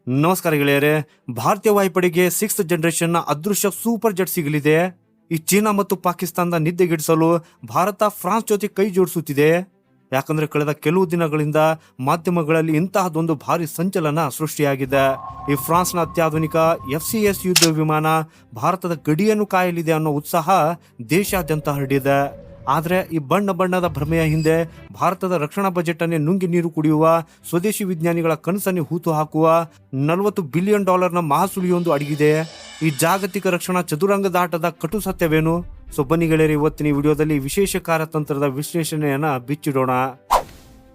ನಮಸ್ಕಾರ ಗೆಳೆಯರೆ. ಭಾರತೀಯ ವಾಯುಪಡೆಗೆ 6th ಜನರೇಷನ್ನ ಅದೃಶ್ಯ ಸೂಪರ್ ಜೆಟ್ ಸಿಗಲಿದೆ. ಈ ಚೀನಾ ಮತ್ತು ಪಾಕಿಸ್ತಾನದ ನಿದ್ದೆಗೆಡಿಸಲು ಭಾರತ ಫ್ರಾನ್ಸ್ ಜೊತೆ ಕೈ ಜೋಡಿಸುತ್ತಿದೆ. ಯಾಕಂದ್ರೆ ಕಳೆದ ಕೆಲವು ದಿನಗಳಿಂದ ಮಾಧ್ಯಮಗಳಲ್ಲಿ ಇಂತಹದೊಂದು ಭಾರಿ ಸಂಚಲನ ಸೃಷ್ಟಿಯಾಗಿದೆ. ಈ ಫ್ರಾನ್ಸ್ನ ಅತ್ಯಾಧುನಿಕ FCAS ಯುದ್ಧ ವಿಮಾನ ಭಾರತದ ಗಡಿಯನ್ನು ಕಾಯಲಿದೆ ಅನ್ನೋ ಉತ್ಸಾಹ ದೇಶಾದ್ಯಂತ ಹರಡಿದೆ. ಆದರೆ ಈ ಬಣ್ಣದ ಭ್ರಮೆಯ ಹಿಂದೆ ಭಾರತದ ರಕ್ಷಣಾ ಬಜೆಟ್ ಅನ್ನೇ ನುಂಗಿ ನೀರು ಕುಡಿಯುವ ಸ್ವದೇಶಿ ವಿಜ್ಞಾನಿಗಳ ಕನಸನ್ನೇ ಹೂತು ಹಾಕುವ $40 ಬಿಲಿಯನ್ ಮಹಾಸುಳಿಯೊಂದು ಅಡಗಿದೆ. ಈ ಜಾಗತಿಕ ರಕ್ಷಣಾ ಚದುರಂಗದ ಆಟದ ಕಟು ಸತ್ಯವೇನು? ಸೊ ಬನ್ನಿ ಗೆಳೆಯರೆ, ಇವತ್ತಿನ ವಿಡಿಯೋದಲ್ಲಿ ವಿಶೇಷ ಕಾರ್ಯತಂತ್ರದ ವಿಶ್ಲೇಷಣೆಯನ್ನ ಬಿಚ್ಚಿಡೋಣ.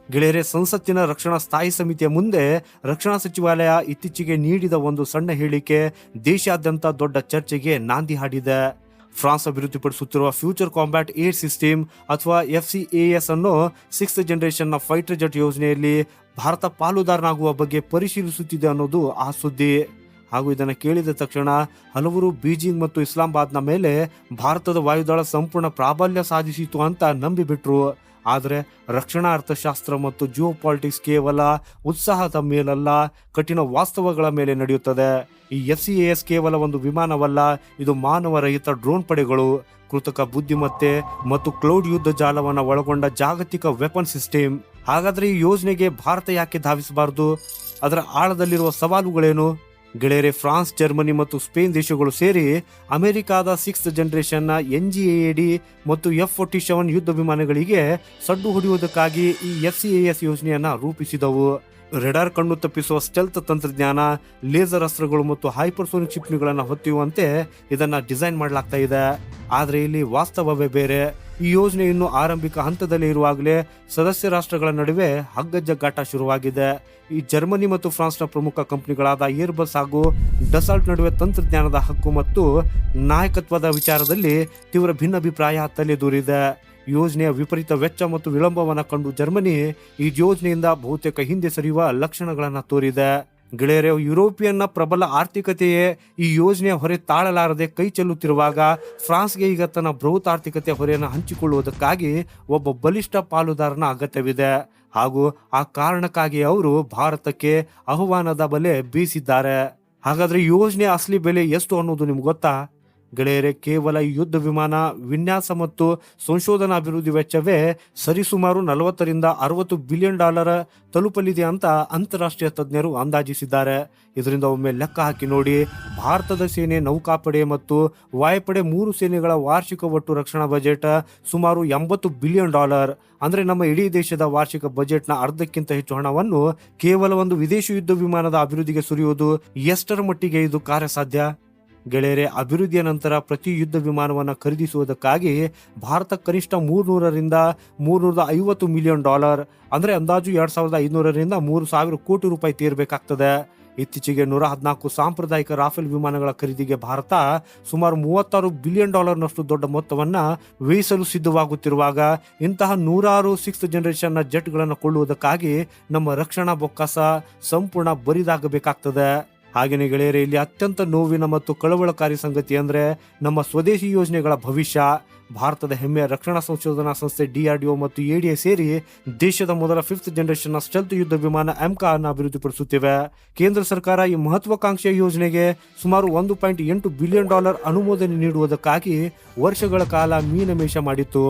ಗೆಳೆಯರೆ, ಸಂಸತ್ತಿನ ರಕ್ಷಣಾ ಸ್ಥಾಯಿ ಸಮಿತಿಯ ಮುಂದೆ ರಕ್ಷಣಾ ಸಚಿವಾಲಯ ಇತ್ತೀಚೆಗೆ ನೀಡಿದ ಒಂದು ಸಣ್ಣ ಹೇಳಿಕೆ ದೇಶಾದ್ಯಂತ ದೊಡ್ಡ ಚರ್ಚೆಗೆ ನಾಂದಿ ಹಾಡಿದೆ. ಫ್ರಾನ್ಸ್ ಅಭಿವೃದ್ಧಿಪಡಿಸುತ್ತಿರುವ ಫ್ಯೂಚರ್ ಕಾಂಬ್ಯಾಟ್ ಏರ್ ಸಿಸ್ಟಮ್ ಅಥವಾ FCAS ಅನ್ನು 6th ಜನರೇಷನ್ ಫೈಟರ್ ಜೆಟ್ ಯೋಜನೆಯಲ್ಲಿ ಭಾರತ ಪಾಲುದಾರನಾಗುವ ಬಗ್ಗೆ ಪರಿಶೀಲಿಸುತ್ತಿದೆ ಅನ್ನೋದು ಆ ಸುದ್ದಿ. ಹಾಗೂ ಇದನ್ನು ಕೇಳಿದ ತಕ್ಷಣ ಹಲವರು ಬೀಜಿಂಗ್ ಮತ್ತು ಇಸ್ಲಾಮಾಬಾದ್ನ ಮೇಲೆ ಭಾರತದ ವಾಯುದಳ ಸಂಪೂರ್ಣ ಪ್ರಾಬಲ್ಯ ಸಾಧಿಸಿತು ಅಂತ ನಂಬಿಬಿಟ್ರು. ಆದರೆ ರಕ್ಷಣಾ ಅರ್ಥಶಾಸ್ತ್ರ ಮತ್ತು ಜಿಯೋ ಪಾಲಿಟಿಕ್ಸ್ ಕೇವಲ ಉತ್ಸಾಹದ ಮೇಲಲ್ಲ, ಕಠಿಣ ವಾಸ್ತವಗಳ ಮೇಲೆ ನಡೆಯುತ್ತದೆ. ಈ FCAS ಕೇವಲ ಒಂದು ವಿಮಾನವಲ್ಲ, ಇದು ಮಾನವ ರಹಿತ ಡ್ರೋನ್ ಪಡೆಗಳು, ಕೃತಕ ಬುದ್ಧಿಮತ್ತೆ ಮತ್ತು ಕ್ಲೌಡ್ ಯುದ್ಧ ಜಾಲವನ್ನು ಒಳಗೊಂಡ ಜಾಗತಿಕ ವೆಪನ್ ಸಿಸ್ಟಮ್. ಹಾಗಾದ್ರೆ ಈ ಯೋಜನೆಗೆ ಭಾರತ ಯಾಕೆ ಧಾವಿಸಬಾರದು? ಅದರ ಆಳದಲ್ಲಿರುವ ಸವಾಲುಗಳೇನು? ಗೆಳೆಯರೆ, ಫ್ರಾನ್ಸ್, ಜರ್ಮನಿ ಮತ್ತು ಸ್ಪೇನ್ ದೇಶಗಳು ಸೇರಿ ಅಮೆರಿಕಾದ 6th ಜನರೇಷನ್ನ NGAD ಮತ್ತು F-47 ಯುದ್ಧ ವಿಮಾನಗಳಿಗೆ ಸಡ್ಡು ಹೊಡೆಯುವುದಕ್ಕಾಗಿ ಈ FCAS ಯೋಜನೆಯನ್ನ ರೂಪಿಸಿದವು. ರೆಡಾರ್ ಕಣ್ಣು ತಪ್ಪಿಸುವ ಸ್ಟೆಲ್ತ್ ತಂತ್ರಜ್ಞಾನ, ಲೇಸರ್ ಅಸ್ತ್ರಗಳು ಮತ್ತು ಹೈಪರ್ಸೋನಿಕ್ ಕ್ಷಿಪಣಿಗಳನ್ನು ಹೊತ್ತಿರುವಂತೆ ಇದನ್ನ ಡಿಸೈನ್ ಮಾಡಲಾಗ್ತಾ ಇದೆ. ಆದರೆ ಇಲ್ಲಿ ವಾಸ್ತವವೇ ಬೇರೆ. ಈ ಯೋಜನೆ ಇನ್ನು ಆರಂಭಿಕ ಹಂತದಲ್ಲಿ ಇರುವಾಗಲೇ ಸದಸ್ಯ ರಾಷ್ಟ್ರಗಳ ನಡುವೆ ಹಗ್ಗಜಗ್ಗಾಟ ಶುರುವಾಗಿದೆ. ಈ ಜರ್ಮನಿ ಮತ್ತು ಫ್ರಾನ್ಸ್ನ ಪ್ರಮುಖ ಕಂಪನಿಗಳಾದ ಏರ್ಬಸ್ ಹಾಗೂ ಡಸಾಲ್ಟ್ ನಡುವೆ ತಂತ್ರಜ್ಞಾನದ ಹಕ್ಕು ಮತ್ತು ನಾಯಕತ್ವದ ವಿಚಾರದಲ್ಲಿ ತೀವ್ರ ಭಿನ್ನಾಭಿಪ್ರಾಯ ತಲೆದೂರಿದೆ. ಯೋಜನೆಯ ವಿಪರೀತ ವೆಚ್ಚ ಮತ್ತು ವಿಳಂಬವನ್ನು ಕಂಡು ಜರ್ಮನಿ ಈ ಯೋಜನೆಯಿಂದ ಬಹುತೇಕ ಹಿಂದೆ ಸರಿಯುವ ಲಕ್ಷಣಗಳನ್ನು ತೋರಿದೆ. ಗೆಳೆಯರೆ, ಯುರೋಪಿಯನ್ನ ಪ್ರಬಲ ಆರ್ಥಿಕತೆಯೇ ಈ ಯೋಜನೆಯ ಹೊರೆ ತಾಳಲಾರದೆ ಕೈ ಚೆಲ್ಲುತ್ತಿರುವಾಗ ಫ್ರಾನ್ಸ್ಗೆ ಈಗ ತನ್ನ ಬೃಹತ್ ಆರ್ಥಿಕತೆಯ ಹೊರೆಯನ್ನು ಹಂಚಿಕೊಳ್ಳುವುದಕ್ಕಾಗಿ ಒಬ್ಬ ಬಲಿಷ್ಠ ಪಾಲುದಾರನ ಅಗತ್ಯವಿದೆ. ಹಾಗೂ ಆ ಕಾರಣಕ್ಕಾಗಿ ಅವರು ಭಾರತಕ್ಕೆ ಆಹ್ವಾನದ ಬಲೆ ಬೀಸಿದ್ದಾರೆ. ಹಾಗಾದ್ರೆ ಯೋಜನೆ ಅಸಲಿ ಬೆಲೆ ಎಷ್ಟು ಅನ್ನೋದು ನಿಮ್ಗೆ ಗೊತ್ತಾ? ಗೆಳೆಯರೆ, ಕೇವಲ ಯುದ್ಧ ವಿಮಾನ ವಿನ್ಯಾಸ ಮತ್ತು ಸಂಶೋಧನಾ ಅಭಿವೃದ್ಧಿ ವೆಚ್ಚವೇ ಸರಿಸುಮಾರು $40 ಬಿಲಿಯನ್ ತಲುಪಲಿದೆ ಅಂತ ಅಂತಾರಾಷ್ಟ್ರೀಯ ತಜ್ಞರು ಅಂದಾಜಿಸಿದ್ದಾರೆ. ಇದರಿಂದ ಒಮ್ಮೆ ಲೆಕ್ಕ ಹಾಕಿ ನೋಡಿ, ಭಾರತದ ಸೇನೆ, ನೌಕಾಪಡೆ ಮತ್ತು ವಾಯುಪಡೆ 3 ಸೇನೆಗಳ ವಾರ್ಷಿಕ ಒಟ್ಟು ರಕ್ಷಣಾ ಬಜೆಟ್ ಸುಮಾರು $80 ಬಿಲಿಯನ್. ಅಂದ್ರೆ ನಮ್ಮ ಇಡೀ ದೇಶದ ವಾರ್ಷಿಕ ಬಜೆಟ್ನ ಅರ್ಧಕ್ಕಿಂತ ಹೆಚ್ಚು ಹಣವನ್ನು ಕೇವಲ ಒಂದು ವಿದೇಶಿ ಯುದ್ಧ ವಿಮಾನದ ಅಭಿವೃದ್ಧಿಗೆ ಸುರಿಯುವುದು ಎಷ್ಟರ ಮಟ್ಟಿಗೆ ಇದು ಕಾರ್ಯಸಾಧ್ಯ? ಗೆಳೆಯರೆ, ಅಭಿವೃದ್ಧಿಯ ನಂತರ ಪ್ರತಿ ಯುದ್ಧ ವಿಮಾನವನ್ನು ಖರೀದಿಸುವುದಕ್ಕಾಗಿ ಭಾರತ ಕನಿಷ್ಠ $300 ರಿಂದ $350 ಮಿಲಿಯನ್, ಅಂದ್ರೆ ಅಂದಾಜು $2500 ರಿಂದ $3000 ಕೋಟಿ ತೀರಬೇಕಾಗ್ತದೆ. ಇತ್ತೀಚೆಗೆ 114 ಸಾಂಪ್ರದಾಯಿಕ ರಾಫೆಲ್ ವಿಮಾನಗಳ ಖರೀದಿಗೆ ಭಾರತ ಸುಮಾರು $36 ಬಿಲಿಯನ್ ನಷ್ಟು ದೊಡ್ಡ ಮೊತ್ತವನ್ನ ವ್ಯಯಿಸಲು ಸಿದ್ಧವಾಗುತ್ತಿರುವಾಗ ಇಂತಹ 106 6th ಜನರೇಷನ್ನ ಜೆಟ್ಗಳನ್ನು ಕೊಳ್ಳುವುದಕ್ಕಾಗಿ ನಮ್ಮ ರಕ್ಷಣಾ ಬೊಕ್ಕಸ ಸಂಪೂರ್ಣ ಬರಿದಾಗಬೇಕಾಗ್ತದೆ. ಹಾಗೆಯೇ ಗೆಳೆಯರೆ, ಇಲ್ಲಿ ಅತ್ಯಂತ ನೋವಿನ ಮತ್ತು ಕಳವಳಕಾರಿ ಸಂಗತಿ ಅಂದ್ರೆ ನಮ್ಮ ಸ್ವದೇಶಿ ಯೋಜನೆಗಳ ಭವಿಷ್ಯ. ಭಾರತದ ಹೆಮ್ಮೆಯ ರಕ್ಷಣಾ ಸಂಶೋಧನಾ ಸಂಸ್ಥೆ DRDO ಮತ್ತು ADA ಸೇರಿ ದೇಶದ ಮೊದಲ 5th ಜನರೇಷನ್ ಸ್ಟೆಲ್ತ್ ಯುದ್ಧ ವಿಮಾನ AMCA ಅನ್ನು ಅಭಿವೃದ್ಧಿಪಡಿಸುತ್ತಿವೆ. ಕೇಂದ್ರ ಸರ್ಕಾರ ಈ ಮಹತ್ವಾಕಾಂಕ್ಷೆಯ ಯೋಜನೆಗೆ ಸುಮಾರು $1.8 ಬಿಲಿಯನ್ ಅನುಮೋದನೆ ನೀಡುವುದಕ್ಕಾಗಿ ವರ್ಷಗಳ ಕಾಲ ಮೀನಮೇಷ ಮಾಡಿತ್ತು.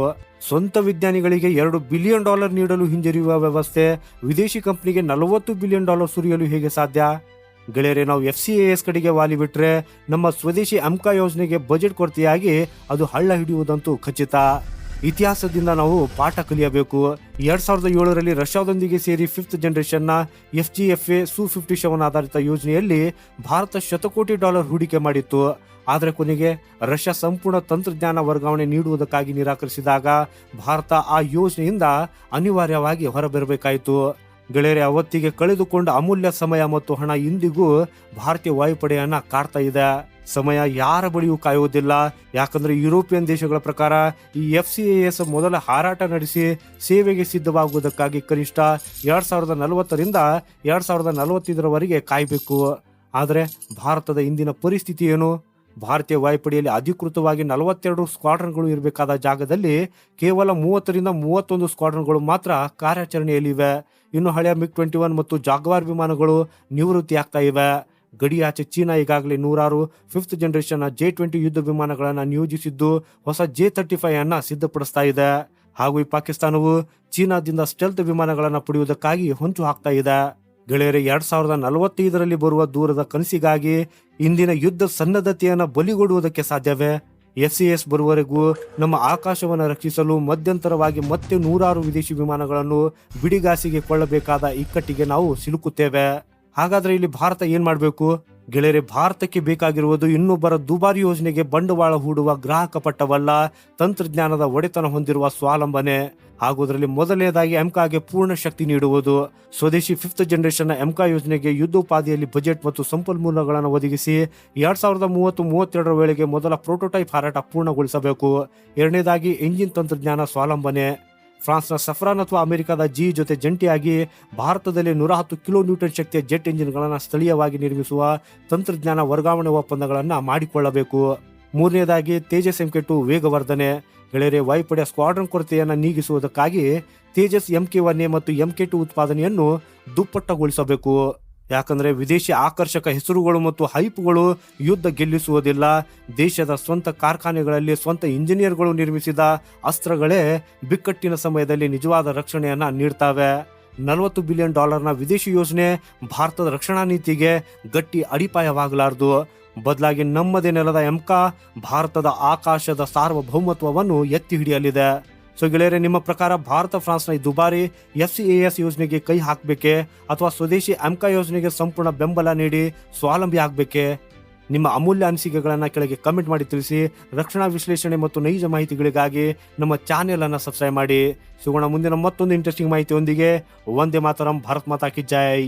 ಸ್ವಂತ ವಿಜ್ಞಾನಿಗಳಿಗೆ $2 ಬಿಲಿಯನ್ ನೀಡಲು ಹಿಂಜರಿಯುವ ವ್ಯವಸ್ಥೆ ವಿದೇಶಿ ಕಂಪನಿಗೆ $40 ಬಿಲಿಯನ್ ಸುರಿಯಲು ಹೇಗೆ ಸಾಧ್ಯ? ಗೆಳೆಯರೆ, ನಾವು FCAS ಕಡೆಗೆ ವಾಲಿ ಬಿಟ್ರೆ ನಮ್ಮ ಸ್ವದೇಶಿ AMCA ಯೋಜನೆಗೆ ಬಜೆಟ್ ಕೊರತೆಯಾಗಿ ಅದು ಹಳ್ಳ ಹಿಡಿಯುವುದಂತೂ ಖಚಿತ. ಇತಿಹಾಸದಿಂದ ನಾವು ಪಾಠ ಕಲಿಯಬೇಕು. 2007ರಲ್ಲಿ ರಷ್ಯಾದೊಂದಿಗೆ ಸೇರಿ 5th ಜನರೇಷನ್ನ FGFA Su-57 ಆಧಾರಿತ ಯೋಜನೆಯಲ್ಲಿ ಭಾರತ $100 ಹೂಡಿಕೆ ಮಾಡಿತ್ತು. ಆದರೆ ಕೊನೆಗೆ ರಷ್ಯಾ ಸಂಪೂರ್ಣ ತಂತ್ರಜ್ಞಾನ ವರ್ಗಾವಣೆ ನೀಡುವುದಕ್ಕಾಗಿ ನಿರಾಕರಿಸಿದಾಗ ಭಾರತ ಆ ಯೋಜನೆಯಿಂದ ಅನಿವಾರ್ಯವಾಗಿ ಹೊರಬರಬೇಕಾಯಿತು. ಗೆಳೆಯರೆ, ಅವತ್ತಿಗೆ ಕಳೆದುಕೊಂಡ ಅಮೂಲ್ಯ ಸಮಯ ಮತ್ತು ಹಣ ಇಂದಿಗೂ ಭಾರತೀಯ ವಾಯುಪಡೆಯನ್ನ ಕಾಡ್ತಾ ಇದೆ. ಸಮಯ ಯಾರ ಬಳಿಯೂ ಕಾಯುವುದಿಲ್ಲ. ಯಾಕಂದ್ರೆ ಯುರೋಪಿಯನ್ ದೇಶಗಳ ಪ್ರಕಾರ ಈ FCAS ಮೊದಲ ಹಾರಾಟ ನಡೆಸಿ ಸೇವೆಗೆ ಸಿದ್ಧವಾಗುವುದಕ್ಕಾಗಿ ಕನಿಷ್ಠ 2040 ರಿಂದ 2045 ಕಾಯಬೇಕು. ಆದರೆ ಭಾರತದ ಇಂದಿನ ಪರಿಸ್ಥಿತಿ ಏನು? ಭಾರತೀಯ ವಾಯುಪಡೆಯಲ್ಲಿ ಅಧಿಕೃತವಾಗಿ 42 ಸ್ಕ್ವಾಡ್ರನ್ಗಳು ಇರಬೇಕಾದ ಜಾಗದಲ್ಲಿ ಕೇವಲ 30ರಿಂದ 31 ಸ್ಕ್ವಾಡ್ರನ್ಗಳು ಮಾತ್ರ ಕಾರ್ಯಾಚರಣೆಯಲ್ಲಿವೆ. ಇನ್ನು ಹಳೆಯ MiG-21 ಮತ್ತು ಜಾಗ್ವಾರ್ ವಿಮಾನಗಳು ನಿವೃತ್ತಿ ಆಗ್ತಾ ಇವೆ. ಗಡಿಯಾಚೆ ಚೀನಾ ಈಗಾಗಲೇ 106 5th ಜನರೇಷನ್ J-20 ಯುದ್ಧ ವಿಮಾನಗಳನ್ನು ನಿಯೋಜಿಸಿದ್ದು ಹೊಸ J-35 ಅನ್ನ ಸಿದ್ಧಪಡಿಸ್ತಾ ಇದೆ. ಹಾಗೂ ಈ ಪಾಕಿಸ್ತಾನವು ಚೀನಾದಿಂದ ಸ್ಟೆಲ್ತ್ ವಿಮಾನಗಳನ್ನು ಪಡೆಯುವುದಕ್ಕಾಗಿ ಹೊಂಚು ಹಾಕ್ತಾ ಇದೆ. ಗೆಳೆಯರೆ, 2045ರಲ್ಲಿ ಬರುವ ದೂರದ ಕನಸಿಗಾಗಿ ಇಂದಿನ ಯುದ್ಧ ಸನ್ನದ್ಧತೆಯನ್ನು ಬಲಿಗೊಡುವುದಕ್ಕೆ ಸಾಧ್ಯವೇ? FCAS ಬರುವವರೆಗೂ ನಮ್ಮ ಆಕಾಶವನ್ನು ರಕ್ಷಿಸಲು ಮಧ್ಯಂತರವಾಗಿ ಮತ್ತೆ 106 ವಿದೇಶಿ ವಿಮಾನಗಳನ್ನು ಬಿಡಿಗಾಸಿಗೆ ಕೊಳ್ಳಬೇಕಾದ ಇಕ್ಕಟ್ಟಿಗೆ ನಾವು ಸಿಲುಕುತ್ತೇವೆ. ಹಾಗಾದ್ರೆ ಇಲ್ಲಿ ಭಾರತ ಏನ್ ಮಾಡಬೇಕು? ಗೆಳೆಯರೆ, ಭಾರತಕ್ಕೆ ಬೇಕಾಗಿರುವುದು ಇನ್ನೊಬ್ಬರ ದುಬಾರಿ ಯೋಜನೆಗೆ ಬಂಡವಾಳ ಹೂಡುವ ಗ್ರಾಹಕ ಪಟ್ಟವಲ್ಲ, ತಂತ್ರಜ್ಞಾನದ ಒಡೆತನ ಹೊಂದಿರುವ ಸ್ವಾವಲಂಬನೆ. ಹಾಗೂ ಅದರಲ್ಲಿ ಮೊದಲನೇದಾಗಿ ಎಂಕಾಗೆ ಪೂರ್ಣ ಶಕ್ತಿ ನೀಡುವುದು. ಸ್ವದೇಶಿ 5th ಜನರೇಷನ್ ಎಂಕಾ ಯೋಜನೆಗೆ ಯುದ್ಧೋಪಾದಿಯಲ್ಲಿ ಬಜೆಟ್ ಮತ್ತು ಸಂಪನ್ಮೂಲಗಳನ್ನು ಒದಗಿಸಿ 2030-32ರ ವೇಳೆಗೆ ಮೊದಲ ಪ್ರೋಟೋಟೈಪ್ ಹಾರಾಟ ಪೂರ್ಣಗೊಳಿಸಬೇಕು. ಎರಡನೇದಾಗಿ ಎಂಜಿನ್ ತಂತ್ರಜ್ಞಾನ ಸ್ವಾವಲಂಬನೆ. ಫ್ರಾನ್ಸ್ನ ಸಫ್ರಾನ್ ಅಥವಾ ಅಮೆರಿಕದ ಜಿ ಜೊತೆ ಜಂಟಿಯಾಗಿ ಭಾರತದಲ್ಲಿ 110 ಕಿಲೋನ್ಯೂಟನ್ ಶಕ್ತಿಯ ಜೆಟ್ ಎಂಜಿನ್ಗಳನ್ನು ಸ್ಥಳೀಯವಾಗಿ ನಿರ್ಮಿಸುವ ತಂತ್ರಜ್ಞಾನ ವರ್ಗಾವಣೆ ಒಪ್ಪಂದಗಳನ್ನು ಮಾಡಿಕೊಳ್ಳಬೇಕು. ಮೂರನೇದಾಗಿ ತೇಜಸ್ MK2 ವೇಗವರ್ಧನೆ. ಗೆಳೆಯರೆ, ವಾಯುಪಡೆಯ ಸ್ಕ್ವಾಡ್ರನ್ ಕೊರತೆಯನ್ನು ನೀಗಿಸುವುದಕ್ಕಾಗಿ ತೇಜಸ್ MK1A ಮತ್ತು MK2 ಉತ್ಪಾದನೆಯನ್ನು ದುಪ್ಪಟ್ಟಗೊಳಿಸಬೇಕು. ಯಾಕಂದ್ರೆ ವಿದೇಶಿ ಆಕರ್ಷಕ ಹೆಸರುಗಳು ಮತ್ತು ಹೈಪ್ಗಳು ಯುದ್ಧ ಗೆಲ್ಲಿಸುವುದಿಲ್ಲ. ದೇಶದ ಸ್ವಂತ ಕಾರ್ಖಾನೆಗಳಲ್ಲಿ ಸ್ವಂತ ಇಂಜಿನಿಯರ್ಗಳು ನಿರ್ಮಿಸಿದ ಅಸ್ತ್ರಗಳೇ ಬಿಕ್ಕಟ್ಟಿನ ಸಮಯದಲ್ಲಿ ನಿಜವಾದ ರಕ್ಷಣೆಯನ್ನ ನೀಡ್ತವೆ. $40 ಬಿಲಿಯನ್ ವಿದೇಶಿ ಯೋಜನೆ ಭಾರತದ ರಕ್ಷಣಾ ನೀತಿಗೆ ಗಟ್ಟಿ ಅಡಿಪಾಯವಾಗಲಾರದು. ಬದಲಾಗಿ ನಮ್ಮದೇ ನೆಲದ ಎಂಕಾ ಭಾರತದ ಆಕಾಶದ ಸಾರ್ವಭೌಮತ್ವವನ್ನು ಎತ್ತಿ ಹಿಡಿಯಲಿದೆ. ಸೊ ಗೆಳೆಯರೆ, ನಿಮ್ಮ ಪ್ರಕಾರ ಭಾರತ ಫ್ರಾನ್ಸ್ನ ಈ ದುಬಾರಿ FCAS ಯೋಜನೆಗೆ ಕೈ ಹಾಕಬೇಕೆ ಅಥವಾ ಸ್ವದೇಶಿ ಎಂಕಾ ಯೋಜನೆಗೆ ಸಂಪೂರ್ಣ ಬೆಂಬಲ ನೀಡಿ ಸ್ವಾವಲಂಬಿ ಆಗಬೇಕೆ? ನಿಮ್ಮ ಅಮೂಲ್ಯ ಅನಿಸಿಕೆಗಳನ್ನು ಕೆಳಗೆ ಕಮೆಂಟ್ ಮಾಡಿ ತಿಳಿಸಿ. ರಕ್ಷಣಾ ವಿಶ್ಲೇಷಣೆ ಮತ್ತು ನೈಜ ಮಾಹಿತಿಗಳಿಗಾಗಿ ನಮ್ಮ ಚಾನೆಲ್ ಅನ್ನು ಸಬ್ಸ್ಕ್ರೈಬ್ ಮಾಡಿ. ಸಿಗೋಣ ಮುಂದಿನ ಮತ್ತೊಂದು ಇಂಟ್ರೆಸ್ಟಿಂಗ್ ಮಾಹಿತಿಯೊಂದಿಗೆ. ವಂದೇ ಮಾತರಂ. ಭಾರತ್ ಮಾತಾ ಕಿ ಜೈ.